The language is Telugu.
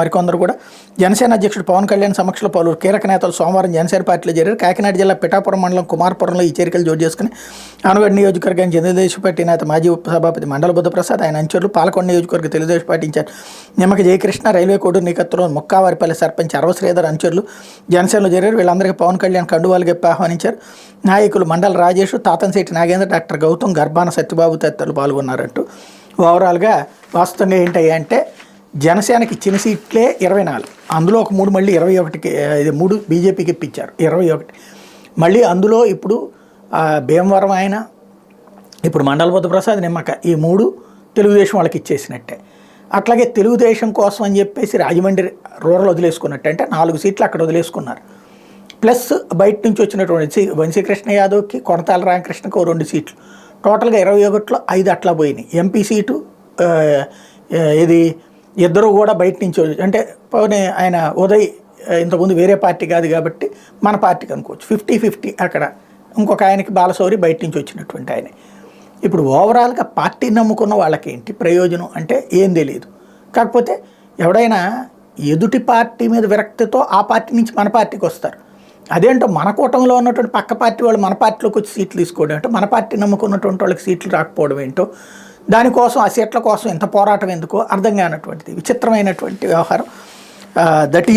మరికొందరు కూడా జనసేన అధ్యక్షుడు పవన్ కళ్యాణ్ సమక్షంలో పలువురు కీలక నేతలు సోమవారం జనసేన పార్టీలో చేరారు. కాకినాడ జిల్లా పిఠాపురం మండలం కుమారపురంలో ఈ చేరికలు జోడు చేసుకుని ఆనగడ్ నియోజకవర్గానికి తెలుగుదేశం పార్టీ నేత మాజీ ఉపసభాపతి మండల బుద్ధప్రసాద్, ఆయన అంచర్లు పాలకొండ నియోజకవర్గ Telugu Desam party in charge Nimmaka Jayakrishna, railway Koduru నికత్తులో ముక్కావారిపల్లి సర్పంచ్ అరవ శ్రీధర్ అంచర్లు జనసేనలో చేరారు. వీళ్ళందరికీ పవన్ కళ్యాణ్ కండువాలు గెప్పి ఆహ్వానించారు. నాయకులు మండల రాజేష్, తాతంశెట్టి నాగేంద్ర, డాక్టర్ గౌతమ్, గర్భాన సత్యబాబు తదితరులు పాల్గొన్నారంటూ ఓవరాల్గా వాస్తవంగా ఏంటయ్యా అంటే జనసేనకి ఇచ్చిన సీట్లే 24, అందులో ఒక 3 మళ్ళీ 21కి 3 బీజేపీకి ఇప్పించారు 21. మళ్ళీ అందులో ఇప్పుడు భీమవరం ఆయన, ఇప్పుడు మండల బుద్ధప్రసాద్, నిమ్మక ఈ 3 తెలుగుదేశం వాళ్ళకి ఇచ్చేసినట్టే. అట్లాగే తెలుగుదేశం కోసం అని చెప్పేసి రాజమండ్రి రూరల్ వదిలేసుకున్నట్టే, అంటే 4 సీట్లు అక్కడ వదిలేసుకున్నారు. ప్లస్ బయట నుంచి వచ్చినటువంటి వంశీకృష్ణ యాదవ్కి, కొనతాల రామకృష్ణకి 2 సీట్లు, టోటల్గా 21లో 5 అట్లా పోయినాయి. ఎంపీ సీటు ఇది ఇద్దరు కూడా బయట నుంచి, అంటే పవన్ ఆయన ఉదయ్ ఇంతకుముందు వేరే పార్టీ కాదు కాబట్టి మన పార్టీకి అనుకోవచ్చు 50-50 అక్కడ. ఇంకొక ఆయనకి బాలశౌరి బయట నుంచి వచ్చినటువంటి ఆయన. ఇప్పుడు ఓవరాల్గా పార్టీ నమ్ముకున్న వాళ్ళకేంటి ప్రయోజనం అంటే ఏం తెలియదు. కాకపోతే ఎవడైనా ఎదుటి పార్టీ మీద విరక్తితో ఆ పార్టీ నుంచి మన పార్టీకి వస్తారు. అదేంటో మన కూటమిలో ఉన్నటువంటి పక్క పార్టీ వాళ్ళు మన పార్టీలోకి వచ్చి సీట్లు తీసుకోవడం ఏంటో, మన పార్టీ నమ్ముకున్నటువంటి వాళ్ళకి సీట్లు రాకపోవడం ఏంటో, దానికోసం ఆ సీట్ల కోసం ఎంత పోరాటం ఎందుకో అర్థం కానటువంటిది విచిత్రమైనటువంటి వ్యవహారం. That is